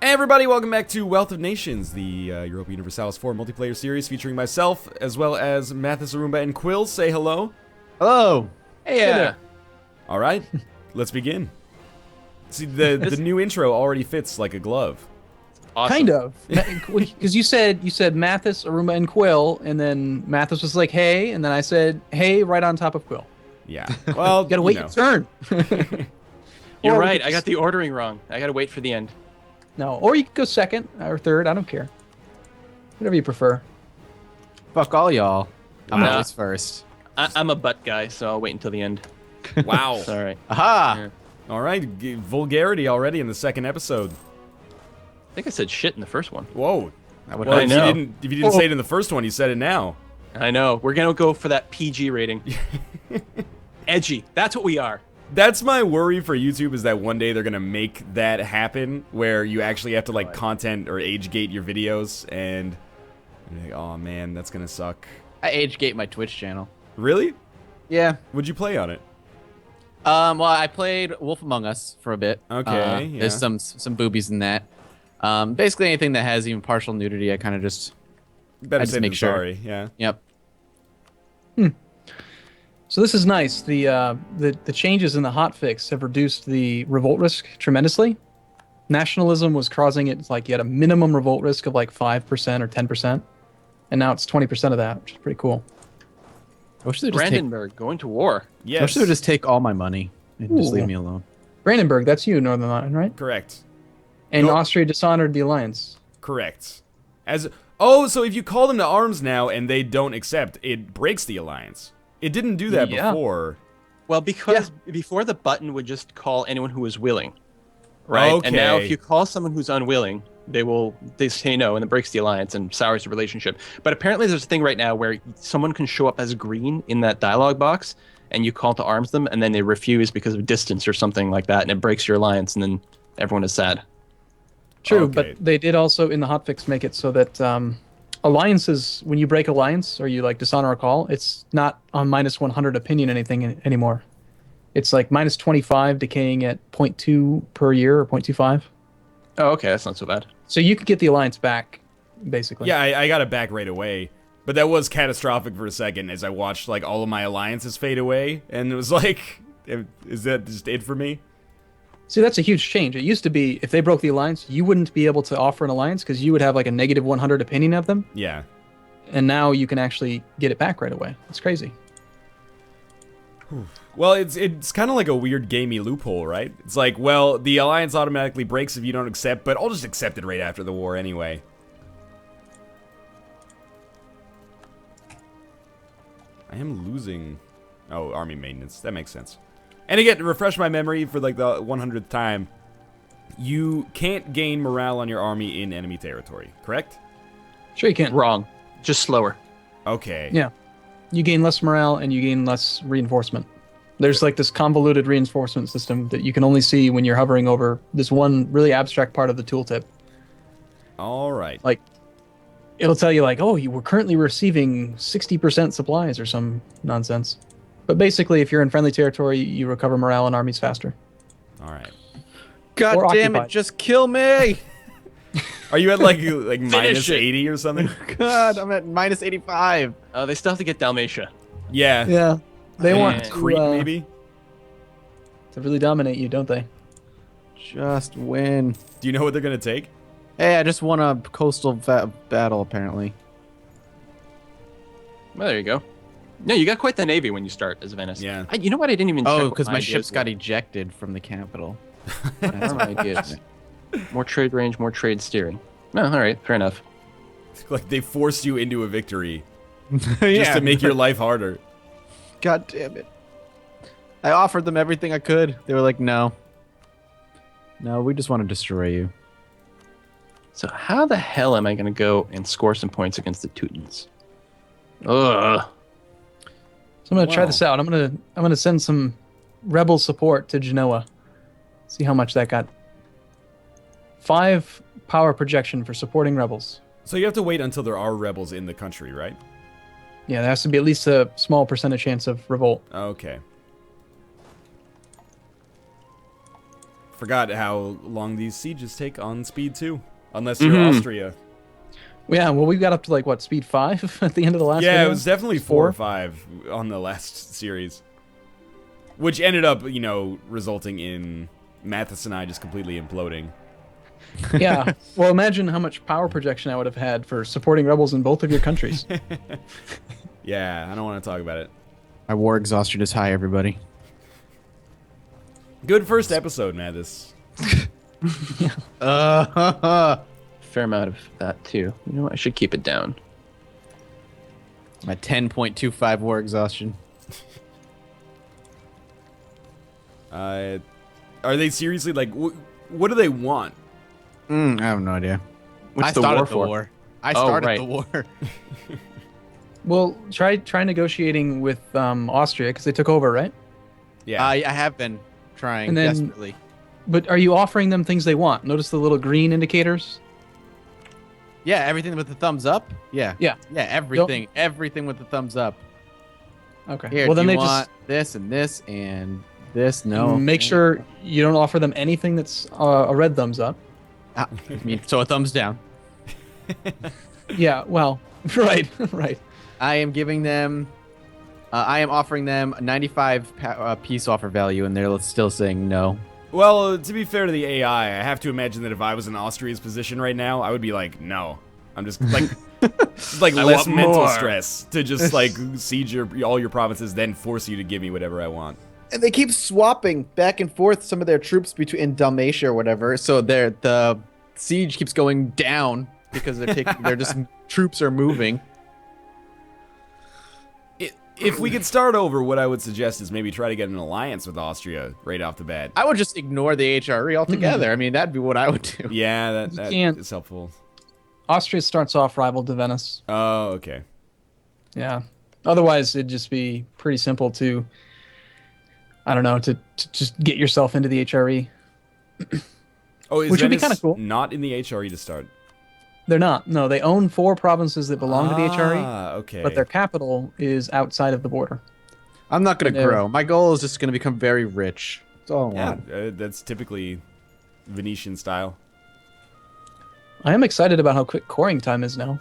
Hey everybody, welcome back to Wealth of Nations, the Europa Universalis 4 multiplayer series featuring myself, as well as Mathis, Arumba, and Quill. Say hello. Hello. Hey there. Alright, let's begin. See, the new intro already fits like a glove. Awesome. Kind of. Because you said Mathis, Arumba, and Quill, and then Mathis was like, hey, and then I said, hey, right on top of Quill. Yeah. Well, You gotta wait your turn. You're Or we right, could I got just- the ordering wrong. I gotta wait for the end. No, or you could go second or third, I don't care. Whatever you prefer. Fuck all y'all. I'm Nah. always first. I'm a butt guy, so I'll wait until the end. Wow. It's alright. Aha! Yeah. Alright, vulgarity already in the second episode. I think I said shit in the first one. Whoa. I would Well, I if know. you didn't say it in the first one, you said it now. I know. We're gonna go for that PG rating. Edgy. That's what we are. That's my worry for YouTube, is that one day they're gonna make that happen, where you actually have to like content or age gate your videos, and you're like, oh man, that's gonna suck. I age gate my Twitch channel. Really? Yeah. Would you play on it? Well, I played Wolf Among Us for a bit. Okay, yeah. There's some boobies in that. Basically anything that has even partial nudity, I kind of just. Better I just safe make than sure. sorry. Yeah. Yep. So this is nice. The changes in the hotfix have reduced the revolt risk tremendously. Nationalism was causing it like you had a minimum revolt risk of like 5% or 10%, and now it's 20% of that, which is pretty cool. I wish they would just take. Brandenburg going to war. I Yes. wish they would just take all my money and just Ooh. leave me alone. Brandenburg, that's you, Northern Ireland, right? Correct. And Go- Austria dishonored the alliance. Correct. So if you call them to arms now and they don't accept, it breaks the alliance. It didn't do that Yeah. before. Well, because before the button would just call anyone who was willing. Right? And now Okay. if you call someone who's unwilling, they say no, and it breaks the alliance and sours the relationship. But apparently there's a thing right now where someone can show up as green in that dialogue box, and you call to arms them, and then they refuse because of distance or something like that, and it breaks your alliance, and then everyone is sad. True, Okay. but they did also in the hotfix make it so that alliances, when you break alliance or you like dishonor a call, it's not on minus 100 opinion anything anymore. It's like minus 25 decaying at 0.2 per year or 0.25. Oh, okay, that's not so bad. So you could get the alliance back, basically. Yeah, I got it back right away. But that was catastrophic for a second as I watched like all of my alliances fade away, and it was like, is that just it for me? See, that's a huge change. It used to be if they broke the alliance, you wouldn't be able to offer an alliance because you would have like a negative 100 opinion of them. Yeah. And now you can actually get it back right away. It's crazy. Well, it's kind of like a weird gamey loophole, right? It's like, well, the alliance automatically breaks if you don't accept, but I'll just accept it right after the war anyway. I am losing... Oh, army maintenance. That makes sense. And again, to refresh my memory for like the 100th time, you can't gain morale on your army in enemy territory, correct? Sure you can. Wrong. Just slower. Okay. Yeah. You gain less morale and you gain less reinforcement. There's like this convoluted reinforcement system that you can only see when you're hovering over this one really abstract part of the tooltip. All right. Like, it'll tell you like, oh, you were currently receiving 60% supplies or some nonsense. But basically, if you're in friendly territory, you recover morale in armies faster. All right. God Or damn occupied. it! Just kill me! Are you at like minus it. 80 or something? God, I'm at minus 85. They still have to get Dalmatia. Yeah. Yeah. They want And to, Crete, maybe? to really dominate you, don't they? Just win. Do you know what they're gonna take? Hey, I just won a coastal battle apparently. Well, there you go. No, you got quite the navy when you start as Venice. Yeah. You know what? I didn't even check Oh, what because my ideas ships were. got ejected from the capital. That's what I did. More trade range, more trade steering. No, all right, fair enough. Like they forced you into a victory just Yeah. to make your life harder. God damn it. I offered them everything I could. They were like, no. No, we just want to destroy you. So how the hell am I going to go and score some points against the Teutons? Ugh. So I'm gonna try Wow. this out. I'm gonna send some rebel support to Genoa. See how much that got. 5 power projection for supporting rebels. So you have to wait until there are rebels in the country, right? Yeah, there has to be at least a small percentage chance of revolt. Okay. Forgot how long these sieges take on speed 2. Unless you're Austria. Yeah, well, we got up to like what, speed 5 at the end of the last Yeah, video? it was definitely 4 or 5 on the last series. Which ended up, resulting in Mathis and I just completely imploding. Yeah. Well, imagine how much power projection I would have had for supporting rebels in both of your countries. Yeah, I don't want to talk about it. My war exhaustion is high, everybody. Good first episode, Mathis. Fair amount of that too. You know what? I should keep it down. My 10.25 war exhaustion. Are they seriously like? What do they want? I have no idea. What's I the started war the for? war. I Oh, started right. the war. Well, try negotiating with Austria because they took over, right? Yeah. I have been trying And then- desperately. But are you offering them things they want? Notice the little green indicators? Yeah, everything with the thumbs up. Yeah. Yeah. Yeah, everything. Everything with the thumbs up. Okay. Here, well, then do you they want this and this and this? No. make sure you don't offer them anything that's a red thumbs up. I mean, so a thumbs down. Yeah, well, right, right. I am giving them. I am offering them a 95 peace offer value, and they're still saying no. Well, to be fair to the AI, I have to imagine that if I was in Austria's position right now, I would be like, no. I'm just like, like I less want mental more. stress to just like siege all your provinces, then force you to give me whatever I want. And they keep swapping back and forth some of their troops in Dalmatia or whatever. So the siege keeps going down because they're taking. They're just troops are moving. If we could start over, what I would suggest is maybe try to get an alliance with Austria right off the bat. I would just ignore the HRE altogether. I mean, that'd be what I would do. Yeah, that can't- is helpful. Austria starts off rival to Venice. Oh, okay. Yeah. Otherwise, it'd just be pretty simple to, I don't know, to just get yourself into the HRE. Oh, is Which would be Venice kinda cool. not in the HRE to start? They're not. No, they own 4 provinces that belong to the HRE, Ah, okay. but their capital is outside of the border. I'm not going to No. grow. My goal is just going to become very rich. That's all I Yeah, want. that's typically Venetian style. I am excited about how quick coring time is now.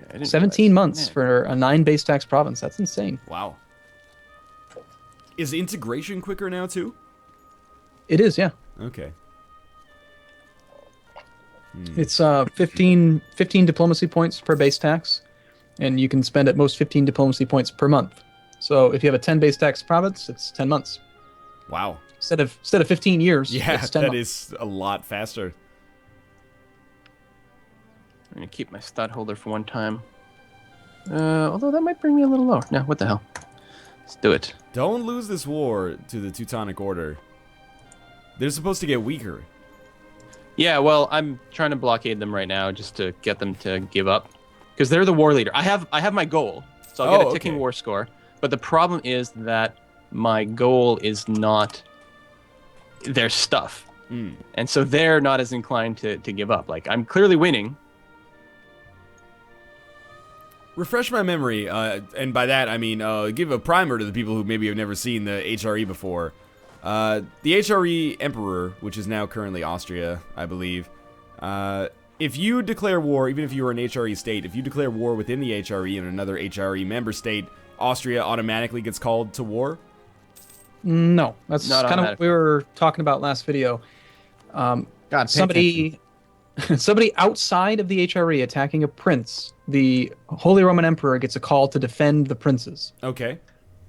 I didn't 17 realize- months Yeah. for a 9 base tax province. That's insane. Wow. Is integration quicker now too? It is, yeah. Okay. It's 15 diplomacy points per base tax, and you can spend at most 15 diplomacy points per month. So if you have a 10 base tax province, it's 10 months. Wow. Instead of 15 years, Yeah, it's 10 that months. is a lot faster. I'm gonna keep my stud holder for one time. Although that might bring me a little lower. No, what the hell? Let's do it. Don't lose this war to the Teutonic Order. They're supposed to get weaker. Yeah, well, I'm trying to blockade them right now just to get them to give up, because they're the war leader. I have my goal, so I'll get a ticking okay. war score. But the problem is that my goal is not their stuff, and so they're not as inclined to give up. Like, I'm clearly winning. Refresh my memory, and by that I mean give a primer to the people who maybe have never seen the HRE before. The HRE Emperor, which is now currently Austria, I believe, if you declare war, even if you were an HRE state, if you declare war within the HRE and another HRE member state, Austria automatically gets called to war? No, that's Not kind of what automatic. we were talking about last video. God, pay attention. Somebody outside of the HRE attacking a prince, the Holy Roman Emperor gets a call to defend the princes. Okay.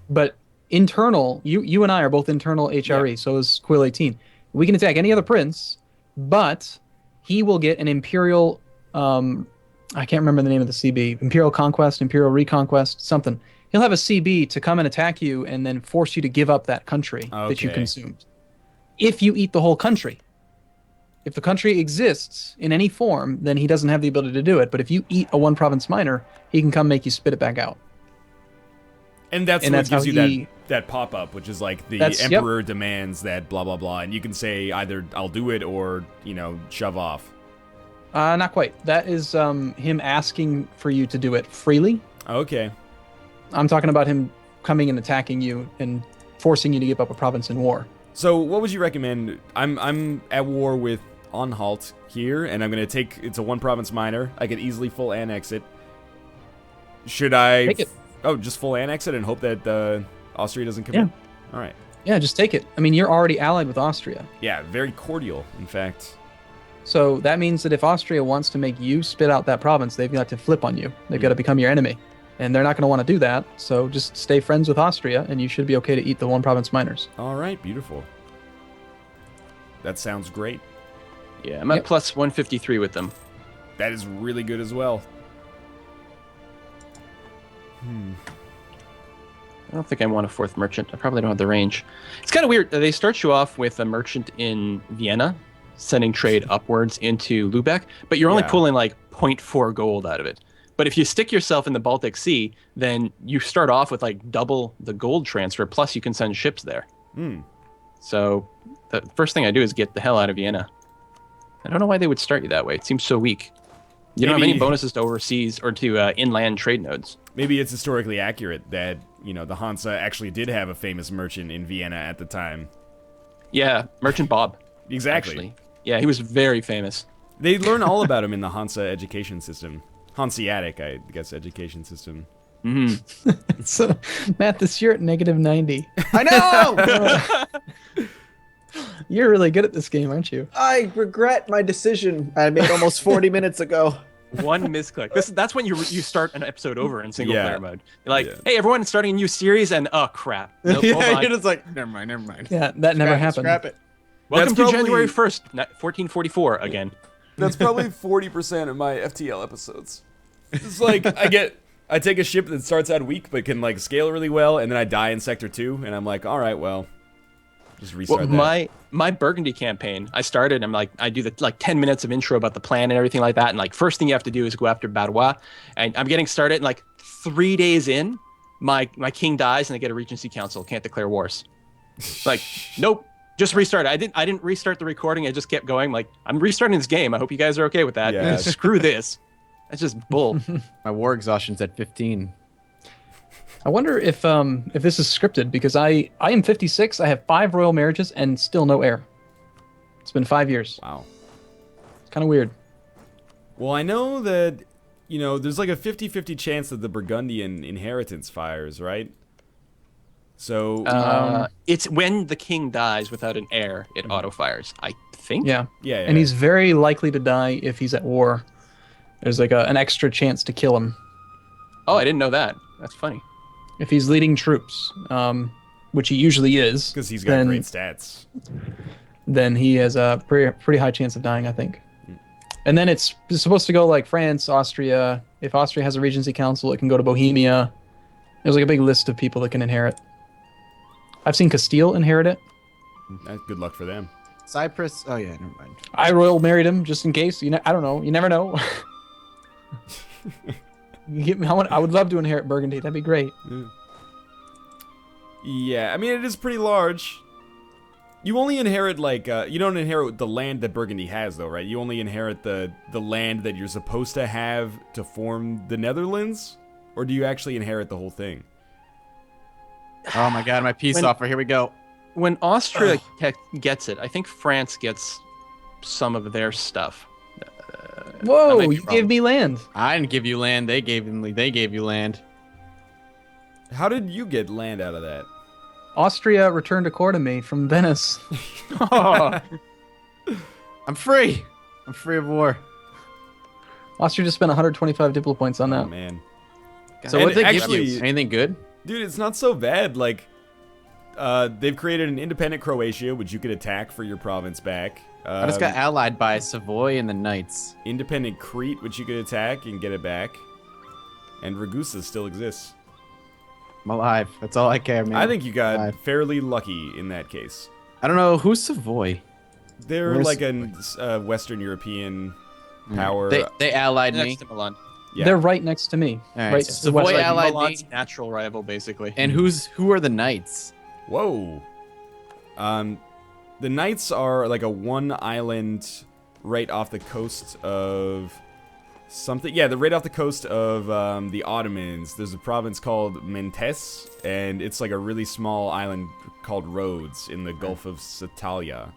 But internal, you and I are both internal HRE, so is Quill 18. We can attack any other prince, but he will get an imperial, I can't remember the name of the CB, Imperial Conquest, Imperial Reconquest, something. He'll have a CB to come and attack you and then force you to give up that country that you Okay. consumed. If you eat the whole country. If the country exists in any form, then he doesn't have the ability to do it. But if you eat a one province minor, he can come make you spit it back out. And that's And what that's how gives you he- that pop-up, which is like the That's- yep. Emperor demands that blah, blah, blah. And you can say either I'll do it or, shove off. Not quite. That is him asking for you to do it freely. Okay. I'm talking about him coming and attacking you and forcing you to give up a province in war. So what would you recommend? I'm at war with Anhalt here, and I'm gonna take. It's a one province minor. I could easily full annex it. Should I? Take it. Oh, just full annex it and hope that Austria doesn't come Yeah. in. All right. Yeah, just take it. I mean, you're already allied with Austria. Yeah, very cordial, in fact. So that means that if Austria wants to make you spit out that province, they've got to flip on you. They've got to become your enemy. And they're not going to want to do that. So just stay friends with Austria, and you should be okay to eat the one province minors. All right, beautiful. That sounds great. Yeah, I'm at plus 153 with them. That is really good as well. I don't think I want a fourth merchant. I probably don't have the range. It's kind of weird. They start you off with a merchant in Vienna, sending trade upwards into Lubeck, but you're only Yeah. pulling like 0.4 gold out of it. But if you stick yourself in the Baltic Sea, then you start off with like double the gold transfer, plus you can send ships there. So the first thing I do is get the hell out of Vienna. I don't know why they would start you that way. It seems so weak. You don't have any Maybe- bonuses to overseas or to inland trade nodes. Maybe it's historically accurate that, the Hansa actually did have a famous merchant in Vienna at the time. Yeah, Merchant Bob. Exactly. Actually. Yeah, he was very famous. They learn all about him in the Hansa education system. Hanseatic, I guess, education system. So, Matt, this year at -90. I know. You're really good at this game, aren't you? I regret my decision I made almost 40 minutes ago. One misclick. That's when you start an episode over in single Yeah. player mode. You're like, Yeah. hey, everyone, it's starting a new series, and oh crap. Nope, hold Yeah, on. you're just like, never mind. Yeah, that never Scrap it, happened. Scrap it. Welcome That's to probably- January 1st, 1444 again. That's probably 40% of my FTL episodes. It's like, I take a ship that starts out weak but can, scale really well, and then I die in Sector 2, and I'm like, alright, well, just restart Well, that. my Burgundy campaign, I started, I do the 10 minutes of intro about the plan and everything like that, and first thing you have to do is go after Badois, and I'm getting started, and 3 days in, my king dies, and I get a Regency Council, can't declare wars. Nope. Just restart. I didn't restart the recording. I just kept going. I'm restarting this game. I hope you guys are okay with that. Yeah. Screw this. That's just bull. My war exhaustion's at 15. I wonder if this is scripted, because I am 56. I have 5 royal marriages and still no heir. It's been 5 years. Wow. It's kind of weird. Well, I know that, there's a 50-50 chance that the Burgundian inheritance fires, right? So, It's when the king dies without an heir, it auto fires. I think. Yeah. yeah. And he's very likely to die if he's at war. There's an extra chance to kill him Oh, I didn't know that. That's funny. if he's leading troops, which he usually is. because he's got then- great stats. Then he has a pretty high chance of dying, I think. And then it's supposed to go like France, Austria. If Austria has a Regency Council, it can go to Bohemia. There's a big list of people that can inherit. I've seen Castile inherit it. Good luck for them. Cyprus. Oh, yeah, never mind. I royal married him just in case. I don't know. You never know. You get me. I would love to inherit Burgundy. That'd be great. Yeah, I mean, it is pretty large. You only inherit, you don't inherit the land that Burgundy has, though, right? You only inherit the land that you're supposed to have to form the Netherlands? Or do you actually inherit the whole thing? Oh, my God, my peace When- offer. Here we go. When Austria gets it, I think France gets some of their stuff. I Whoa! might be You wrong. gave me land. I didn't give you land. They gave you land. How did you get land out of that? Austria returned a core to me from Venice. I'm free. I'm free of war. Austria just spent 125 diplo points on Oh, that. man. So And what they actually- give you? Anything good? Dude, it's not so bad. They've created an independent Croatia, which you could attack for your province back. I just got allied by Savoy and the Knights. Independent Crete, which you could attack and get it back. And Ragusa still exists. I'm alive. That's all I care, man. I think you got Alive. fairly lucky in that case. I don't know who's Savoy. They're Where's- like a Western European power. They allied me. Next to Milan. Yeah. They're right next to me. All right, Right. so to the west. Savoy allied me. Milan's natural rival, basically. And who are the Knights? Whoa. The Knights are like a one island right off the coast of something. Yeah, they're right off the coast of the Ottomans. There's a province called Mentes, and it's like a really small island called Rhodes in the Gulf of Satalia.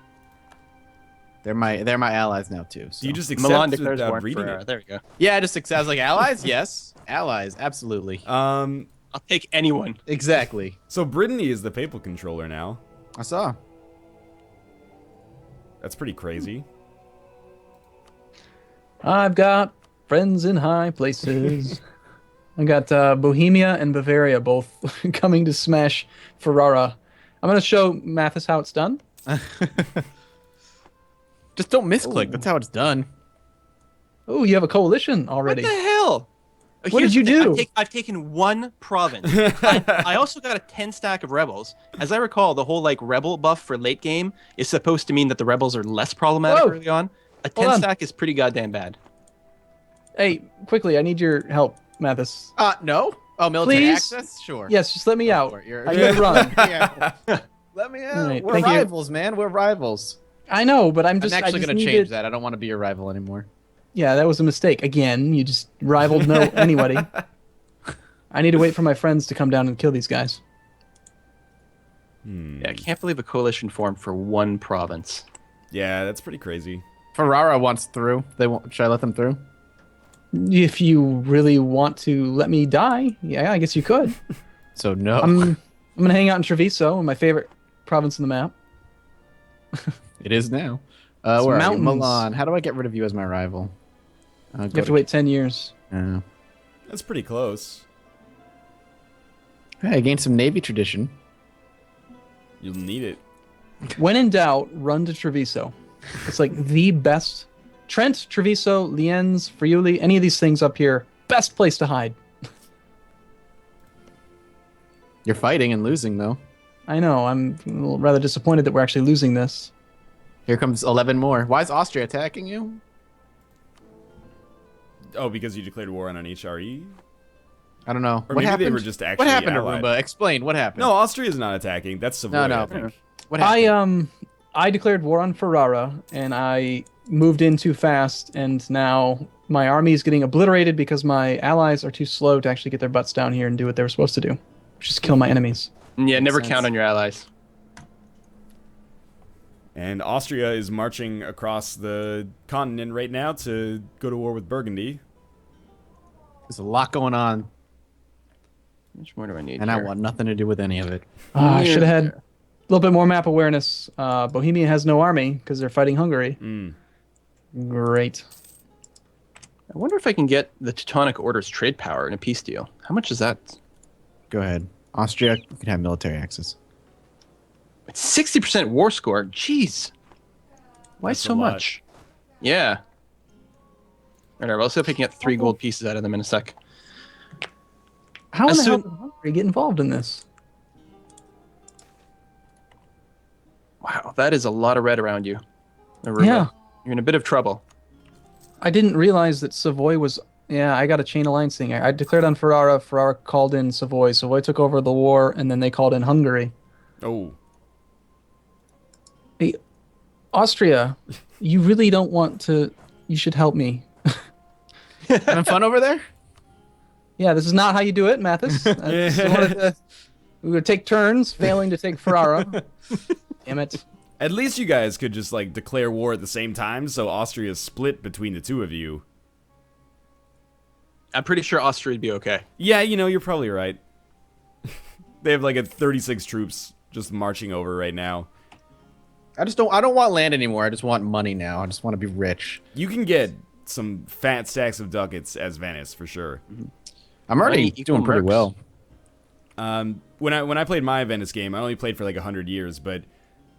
They're my allies now too. So. Do you just Milan accept declares war without on reading Ferrara. it? There we go. Yeah, I just I was like allies. Yes, allies. Absolutely. I'll take anyone. Exactly. So Brittany is the papal controller now. I saw. That's pretty crazy. I've got friends in high places. I got Bohemia and Bavaria both coming to smash Ferrara. I'm going to show Mathis how it's done. Just don't misclick. That's how it's done. Oh, you have a coalition already. What the hell? What Here's did you the thing, do? I've taken one province. I also got a 10 stack of rebels. As I recall, the whole like rebel buff for late game is supposed to mean that the rebels are less problematic Whoa. early on. A Hold 10 on. stack is pretty goddamn bad. Hey, quickly, I need your help, Mathis. No. Oh, military Please? access. Sure. Yes, just let me Go out. for it. I gotta run. Yeah. Let me out. All right, We're thank you. rivals, man. We're rivals. I know, but I'm I'm just actually I just gonna needed... change that. I don't want to be your rival anymore. Yeah, that was a mistake. Again, you just rivaled no anybody. I need to wait for my friends to come down and kill these guys. Yeah, I can't believe a coalition formed for one province. Yeah, that's pretty crazy. Ferrara wants through. They want. Should I let them through? If you really want to let me die, yeah, I guess you could. So no. I'm gonna hang out in Treviso, my favorite province on the map. It is now. It's Where are you? mountains. Milan. How do I get rid of you as my rival? You have to wait 10 years. That's pretty close. Hey, I gained some Navy tradition. You'll need it. When in doubt, run to Treviso. It's like the best. Trent, Treviso, Lienz, Friuli, any of these things up here, best place to hide. You're fighting and losing though. I know, I'm a little rather disappointed that we're actually losing this. Here comes 11 more. Why is Austria attacking you? Oh, because you declared war on an HRE? I don't know. Or What maybe happened? they were just actually What happened allied. to Roomba? Explain. What happened? No, Austria's not attacking. That's Savoy, No. I think. What happened? I declared war on Ferrara, and I moved in too fast, and now my army is getting obliterated because my allies are too slow to actually get their butts down here and do what they were supposed to do, which is kill my enemies. Yeah, never sense. count on your allies. And Austria is marching across the continent right now to go to war with Burgundy. There's a lot going on, How much more do I need and I here? want nothing to do with any of it. I should have had a little bit more map awareness. Bohemia has no army because they're fighting Hungary. Great. I wonder if I can get the Teutonic Order's trade power in a peace deal. How much is that? Go ahead. Austria, you can have military access. It's 60% war score. Jeez. Why That's so a lot. much? Yeah. All right, we're also picking up 3 gold pieces out of them in a sec. How in As the hell soon- did Hungary get involved in this? Wow, that is a lot of red around you. Aruba. Yeah. You're in a bit of trouble. I didn't realize that Savoy was... Yeah, I got a chain alliance thing. I declared on Ferrara. Ferrara called in Savoy. Savoy took over the war, and then they called in Hungary. Oh. Hey, Austria, you really don't want to... You should help me. Having fun over there? Yeah, this is not how you do it, Mathis. We would take turns, failing to take Ferrara. Damn it. At least you guys could just, like, declare war at the same time, so Austria's split between the two of you. I'm pretty sure Austria would be okay. Yeah, you know, you're probably right. They have, like, 36 troops just marching over right now. I don't want land anymore. I just want money now. I just want to be rich. You can get some fat stacks of ducats as Venice, for sure. I'm already Money equal doing pretty mercs. well. When I played my Venice game, I only played for, like, 100 years, but...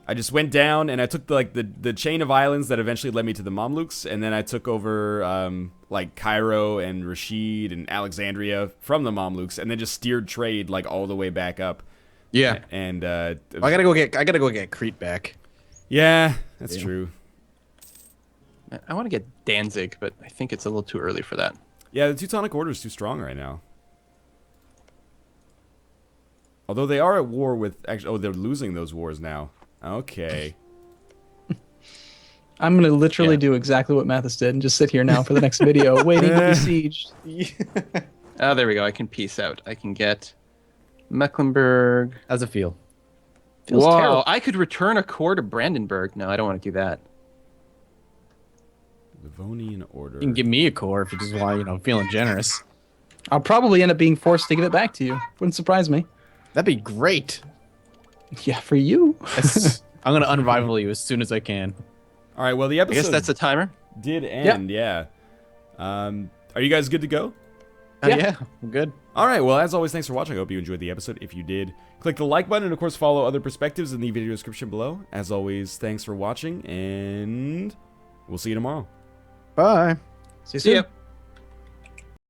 I just went down and I took the chain of islands that eventually led me to the Mamluks, and then I took over like Cairo and Rashid and Alexandria from the Mamluks, and then just steered trade like all the way back up. Yeah. And I gotta go get Crete back. yeah, that's Yeah. true. I want to get Danzig, but I think it's a little too early for that. Yeah, the Teutonic Order is too strong right now. Although they are at war with actually, oh, they're losing those wars now. Okay. I'm gonna literally Yeah. do exactly what Mathis did and just sit here now for the next video, waiting to be sieged. Oh, there we go. I can peace out. I can get Mecklenburg. How's it feel? Feels Whoa, terrible. I could return a core to Brandenburg. No, I don't want to do that. Livonian order. You can give me a core if you just want, feeling generous. I'll probably end up being forced to give it back to you. Wouldn't surprise me. That'd be great. Yeah, for you. I'm gonna unrival you as soon as I can. All right, well, the I episode guess that's a timer. did end, yeah. Are you guys good to go? Yeah, I'm good. All right, well, as always, thanks for watching. I hope you enjoyed the episode. If you did, click the like button and, of course, follow other perspectives in the video description below. As always, thanks for watching, and we'll see you tomorrow. Bye. See you See soon. ya.